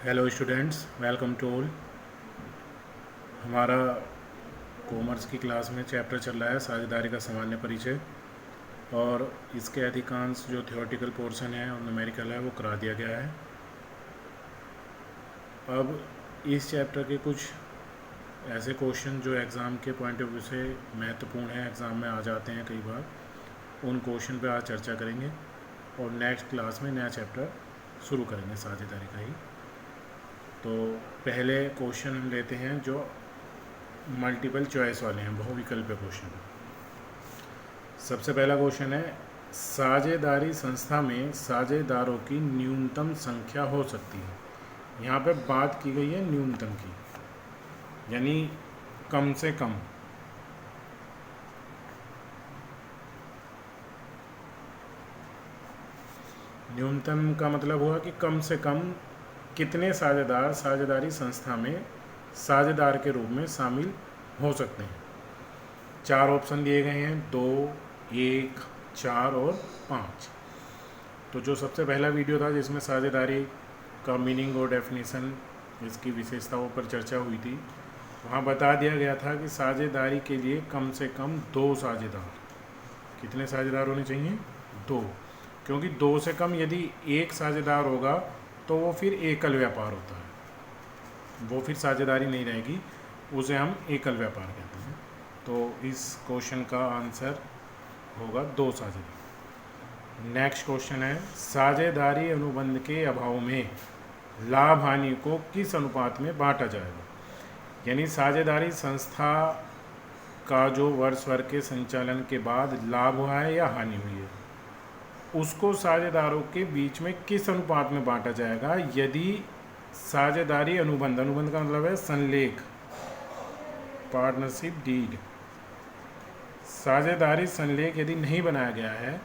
Hello students, welcome to all. हमारा commerce की class में चैप्टर चल रहा है साझेदारी का सामान्य परिचय, और इसके अधिकांश जो थ्योरेटिकल पोर्शन है और न्यूमेरिकल है वो करा दिया गया है। अब इस चैप्टर के कुछ ऐसे क्वेश्चन जो एग्ज़ाम के पॉइंट ऑफ व्यू से महत्वपूर्ण है, एग्ज़ाम में आ जाते हैं कई बार, उन क्वेश्चन पे आज चर्चा करेंगे और नेक्स्ट क्लास में नया चैप्टर शुरू करेंगे साझेदारी का ही। तो पहले क्वेश्चन हम लेते हैं जो मल्टीपल चॉइस वाले हैं, बहुविकल्पीय क्वेश्चन। सबसे पहला क्वेश्चन है, साझेदारी संस्था में साझेदारों की न्यूनतम संख्या हो सकती है। यहाँ पे बात की गई है न्यूनतम की, यानी कम से कम। न्यूनतम का मतलब हुआ कि कम से कम कितने साझेदार साझेदारी संस्था में साझेदार के रूप में शामिल हो सकते हैं। चार ऑप्शन दिए गए हैं, 2, 1, 4 और 5। तो जो सबसे पहला वीडियो था जिसमें साझेदारी का मीनिंग और डेफिनेशन, इसकी विशेषताओं पर चर्चा हुई थी, वहाँ बता दिया गया था कि साझेदारी के लिए कम से कम 2 साझेदार। कितने साझेदार होने चाहिए? 2, क्योंकि 2 से कम यदि एक साझेदार होगा तो वो फिर एकल व्यापार होता है, वो फिर साझेदारी नहीं रहेगी, उसे हम एकल व्यापार कहते हैं। तो इस क्वेश्चन का आंसर होगा 2 साझेदार। नेक्स्ट क्वेश्चन है, साझेदारी अनुबंध के अभाव में लाभ हानि को किस अनुपात में बांटा जाएगा। यानी साझेदारी संस्था का जो वर्ष भर के संचालन के बाद लाभ हुआ है या हानि हुई है, उसको साझेदारों के बीच में किस अनुपात में बांटा जाएगा। यदि साझेदारी अनुबंध, अनुबंध का मतलब है संलेख, पार्टनरशिप डीड, साझेदारी संलेख यदि नहीं बनाया गया है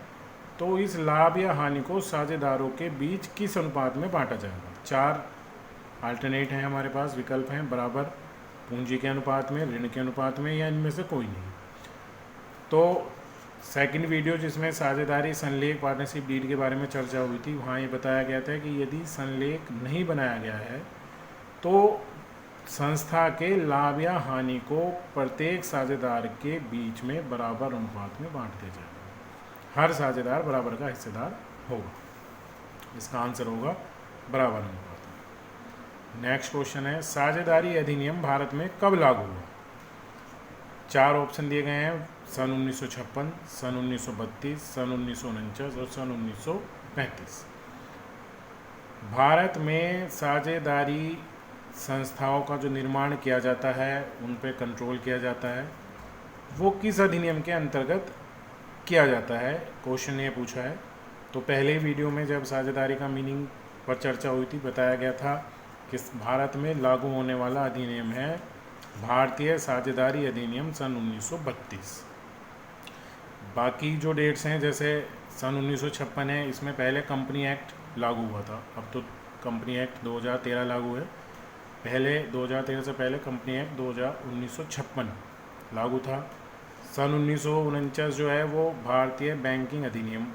तो इस लाभ या हानि को साझेदारों के बीच किस अनुपात में बांटा जाएगा। 4 अल्टरनेट हैं हमारे पास, विकल्प हैं, बराबर, पूंजी के अनुपात में, ऋण के अनुपात में, या इनमें से कोई नहीं। तो सेकंड वीडियो जिसमें साझेदारी संलेख पार्टनरशिप डीड के बारे में चर्चा हुई थी, वहाँ ये बताया गया था कि यदि संलेख नहीं बनाया गया है तो संस्था के लाभ या हानि को प्रत्येक साझेदार के बीच में बराबर अनुपात में बांट दिया जाएगा। हर साझेदार बराबर का हिस्सेदार होगा। इसका आंसर होगा बराबर अनुपात में। नेक्स्ट क्वेश्चन है, साझेदारी अधिनियम भारत में कब लागू हुआ। 4 ऑप्शन दिए गए हैं, सन 1956, सन 1932, सन 1949 और सन 1935। भारत में साझेदारी संस्थाओं का जो निर्माण किया जाता है, उन पे कंट्रोल किया जाता है, वो किस अधिनियम के अंतर्गत किया जाता है, क्वेश्चन ये पूछा है। तो पहले वीडियो में जब साझेदारी का मीनिंग पर चर्चा हुई थी, बताया गया था कि भारत में लागू होने वाला अधिनियम है भारतीय साझेदारी अधिनियम सन 1932। बाकी जो डेट्स हैं, जैसे सन 1956 है, इसमें पहले कंपनी एक्ट लागू हुआ था, अब तो कंपनी एक्ट 2013 लागू है। पहले 2013 से पहले कंपनी एक्ट 1956 लागू था। सन 1949 जो है वो भारतीय बैंकिंग अधिनियम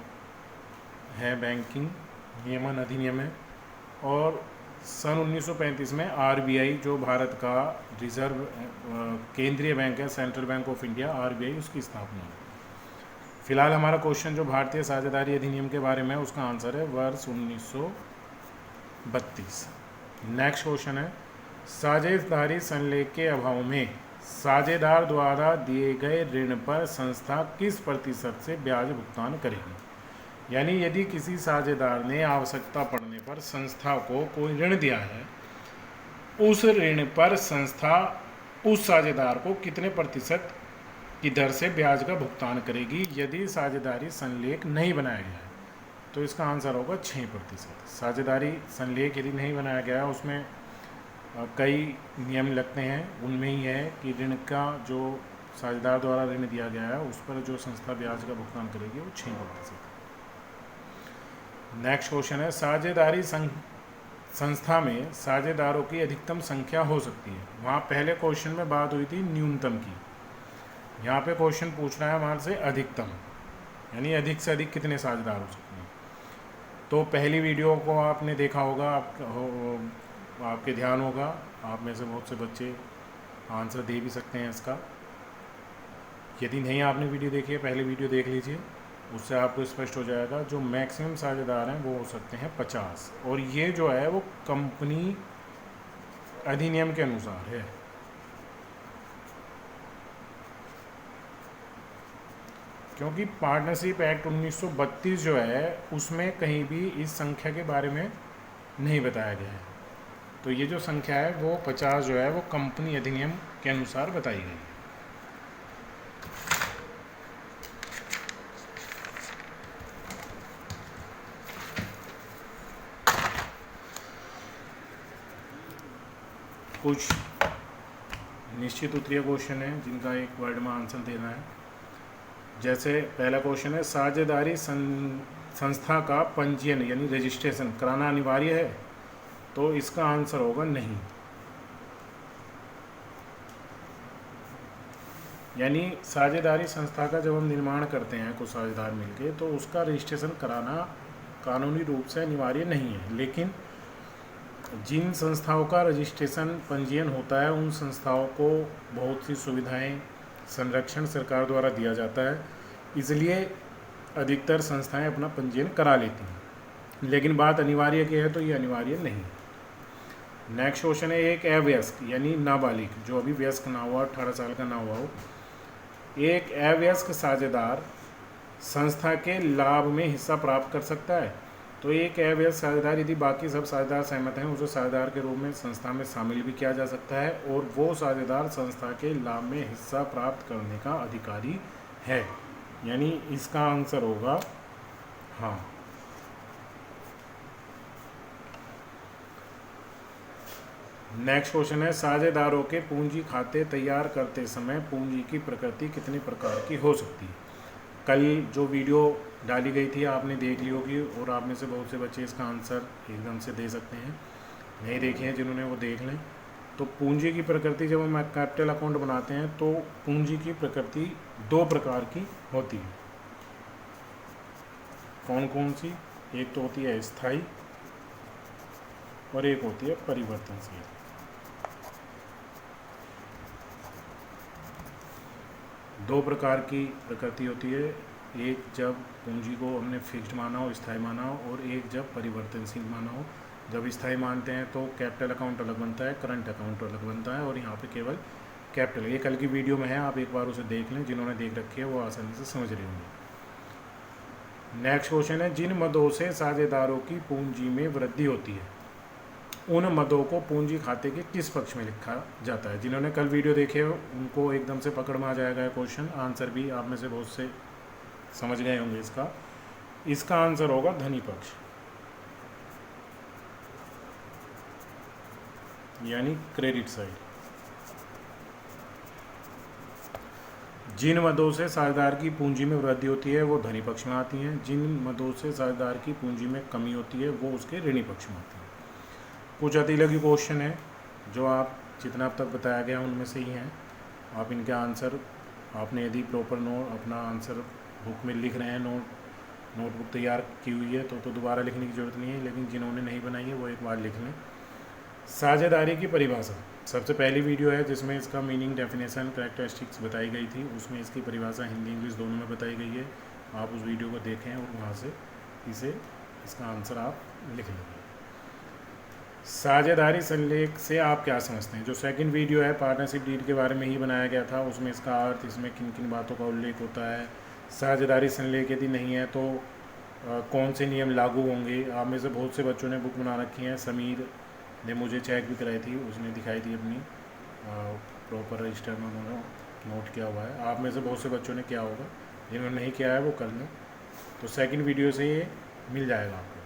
है, बैंकिंग नियमन अधिनियम है। और सन 1935 में आरबीआई, जो भारत का रिजर्व केंद्रीय बैंक है, central bank of India, RBI, उसकी स्थापना है। फिलहाल हमारा क्वेश्चन जो भारतीय साझेदारी अधिनियम के बारे में है, उसका आंसर है वर्ष 1932। नेक्स्ट क्वेश्चन है, साझेदारी संलेख के अभाव में साझेदार द्वारा दिए गए ऋण पर संस्था किस प्रतिशत से ब्याज भुगतान करेगी। यानी यदि किसी साझेदार ने आवश्यकता पड़ने पर संस्था को कोई ऋण दिया है, उस ऋण पर संस्था उस साझेदार को कितने प्रतिशत की दर से ब्याज का भुगतान करेगी यदि साझेदारी संलेख नहीं बनाया गया है। तो इसका आंसर होगा 6%। साझेदारी संलेख यदि नहीं बनाया गया है, उसमें कई नियम लगते हैं, उनमें ही है कि ऋण का जो साझेदार द्वारा ऋण दिया गया है उस पर जो संस्था ब्याज का भुगतान करेगी वो 6%। नेक्स्ट क्वेश्चन है, साझेदारी संस्था में साझेदारों की अधिकतम संख्या हो सकती है। वहाँ पहले क्वेश्चन में बात हुई थी न्यूनतम की, यहाँ पे क्वेश्चन पूछ रहा है हमारे से अधिकतम, यानी अधिक से अधिक कितने साझेदार हो सकते हैं। तो पहली वीडियो को आपने देखा होगा, आप आपके ध्यान होगा, आप में से बहुत से बच्चे आंसर दे भी सकते हैं इसका। यदि नहीं आपने वीडियो देखी है, पहले वीडियो देख लीजिए, उससे आपको स्पष्ट हो जाएगा। जो मैक्सिमम साझेदार हैं वो हो सकते हैं 50, और ये जो है वो कंपनी अधिनियम के अनुसार है। क्योंकि पार्टनरशिप एक्ट 1932 जो है उसमें कहीं भी इस संख्या के बारे में नहीं बताया गया है। तो ये जो संख्या है वो 50 जो है वो कंपनी अधिनियम के अनुसार बताई गई है। कुछ निश्चित उत्तरीय क्वेश्चन है जिनका एक वर्ड में आंसर देना है। जैसे पहला क्वेश्चन है, साझेदारी संस्था का पंजीयन यानी रजिस्ट्रेशन कराना अनिवार्य है? तो इसका आंसर होगा नहीं। यानी साझेदारी संस्था का जब हम निर्माण करते हैं कुछ साझेदार मिलके, तो उसका रजिस्ट्रेशन कराना कानूनी रूप से अनिवार्य नहीं है। लेकिन जिन संस्थाओं का रजिस्ट्रेशन पंजीयन होता है उन संस्थाओं को बहुत सी सुविधाएं, संरक्षण सरकार द्वारा दिया जाता है, इसलिए अधिकतर संस्थाएं अपना पंजीयन करा लेती हैं। लेकिन बात अनिवार्य की है तो ये अनिवार्य नहीं। नेक्स्ट क्वेश्चन है, एक अवयस्क यानी नाबालिग, जो अभी वयस्क ना हुआ, 18 साल का ना हुआ हो, एक अवयस्क साझेदार संस्था के लाभ में हिस्सा प्राप्त कर सकता है? तो एक अवयस्क साझेदार यदि बाकी सब साझेदार सहमत हैं, उसे साझेदार के रूप में संस्था में शामिल भी किया जा सकता है, और वो साझेदार संस्था के लाभ में हिस्सा प्राप्त करने का अधिकारी है। यानी इसका आंसर होगा हाँ। नेक्स्ट क्वेश्चन है, साझेदारों के पूंजी खाते तैयार करते समय पूंजी की प्रकृति कितने प्रकार की हो सकती है? कल जो वीडियो डाली गई थी आपने देख ली होगी, और आप में से बहुत से बच्चे इसका आंसर एकदम से दे सकते हैं। नहीं देखे हैं जिन्होंने वो देख लें। तो पूंजी की प्रकृति, जब हम कैपिटल अकाउंट बनाते हैं तो पूंजी की प्रकृति 2 प्रकार की होती है। कौन कौन सी? एक तो होती है स्थायी और एक होती है परिवर्तनशील। दो प्रकार की प्रकृति होती है, एक जब पूंजी को हमने फिक्स्ड माना हो, स्थायी माना हो, और एक जब परिवर्तनशील माना हो। जब स्थायी मानते हैं तो कैपिटल अकाउंट अलग बनता है, करंट अकाउंट अलग बनता है, और यहाँ पे केवल कैपिटल। ये कल की वीडियो में है, आप एक बार उसे देख लें, जिन्होंने देख रखी है वो आसानी से समझ रहे होंगे। नेक्स्ट क्वेश्चन है, जिन मदों से साझेदारों की पूंजी में वृद्धि होती है उन मदों को पूंजी खाते के किस पक्ष में लिखा जाता है? जिन्होंने कल वीडियो देखे उनको एकदम से पकड़ में आ जाएगा क्वेश्चन। आंसर भी आप में से बहुत से समझ गए होंगे इसका आंसर होगा धनी पक्ष, यानी क्रेडिट साइड। जिन मदों से साझेदार की पूंजी में वृद्धि होती है वो धनी पक्ष में आती हैं, जिन मदों से साझेदार की पूंजी में कमी होती है वो उसके ऋणी पक्ष में आती है। कुछ अतिलघु क्वेश्चन है जो आप जितना अब तक बताया गया उनमें से ही हैं। आप इनके आंसर आपने यदि प्रॉपर अपना आंसर बुक में लिख रहे हैं, नोटबुक तैयार की हुई है तो दोबारा लिखने की ज़रूरत नहीं है, लेकिन जिन्होंने नहीं बनाई है वो एक बार लिख लें। साझेदारी की परिभाषा सबसे पहली वीडियो है जिसमें इसका मीनिंग, डेफिनेशन, कैरेक्टरिस्टिक्स बताई गई थी, उसमें इसकी परिभाषा हिंदी इंग्लिश दोनों में बताई गई है। आप उस वीडियो को देखें और वहाँ से इसका आंसर आप लिख लेंगे। साझेदारी संलेख से आप क्या समझते हैं? जो सेकंड वीडियो है पार्टनरशिप डीड के बारे में ही बनाया गया था, उसमें इसका अर्थ, इसमें किन किन बातों का उल्लेख होता है, साझेदारी संलेख यदि नहीं है तो कौन से नियम लागू होंगे। आप में से बहुत से बच्चों ने बुक बना रखी है, समीर ने मुझे चेक भी कराई थी, उसने दिखाई थी अपनी प्रॉपर रजिस्टर में उन्होंने नोट किया हुआ है। आप में से बहुत से बच्चों ने किया होगा, जिन्होंने नहीं किया है वो कर लें, तो सेकंड वीडियो से ये मिल जाएगा आपको।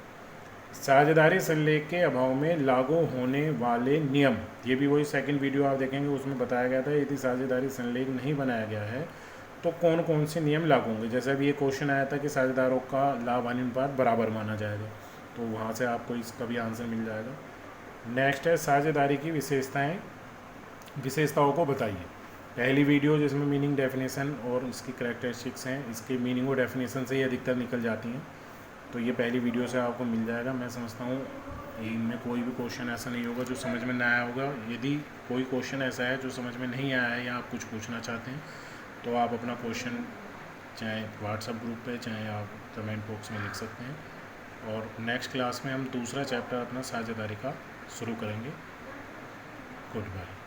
साझेदारी संलेख के अभाव में लागू होने वाले नियम, ये भी वही सेकंड वीडियो आप देखेंगे, उसमें बताया गया था यदि साझेदारी संलेख नहीं बनाया गया है तो कौन कौन से नियम लागू होंगे। जैसे अभी ये क्वेश्चन आया था कि साझेदारों का लाभ हानि अनुपात बराबर माना जाएगा, तो वहाँ से आपको इसका भी आंसर मिल जाएगा। नेक्स्ट है साझेदारी की विशेषताओं को बताइए। पहली वीडियो जिसमें मीनिंग, डेफिनेशन और इसकी कैरेक्टरिस्टिक्स हैं, इसके मीनिंग और डेफिनेशन से ही अधिकतर निकल जाती हैं, तो ये पहली वीडियो से आपको मिल जाएगा। मैं समझता हूँ इनमें कोई भी क्वेश्चन ऐसा नहीं होगा जो समझ में ना आया होगा। यदि कोई क्वेश्चन ऐसा है जो समझ में नहीं आया है या आप कुछ पूछना चाहते हैं तो आप अपना क्वेश्चन चाहे व्हाट्सएप ग्रुप पे चाहे आप कमेंट बॉक्स में लिख सकते हैं। और नेक्स्ट क्लास में हम दूसरा चैप्टर अपना साझेदारी का शुरू करेंगे। Good bye.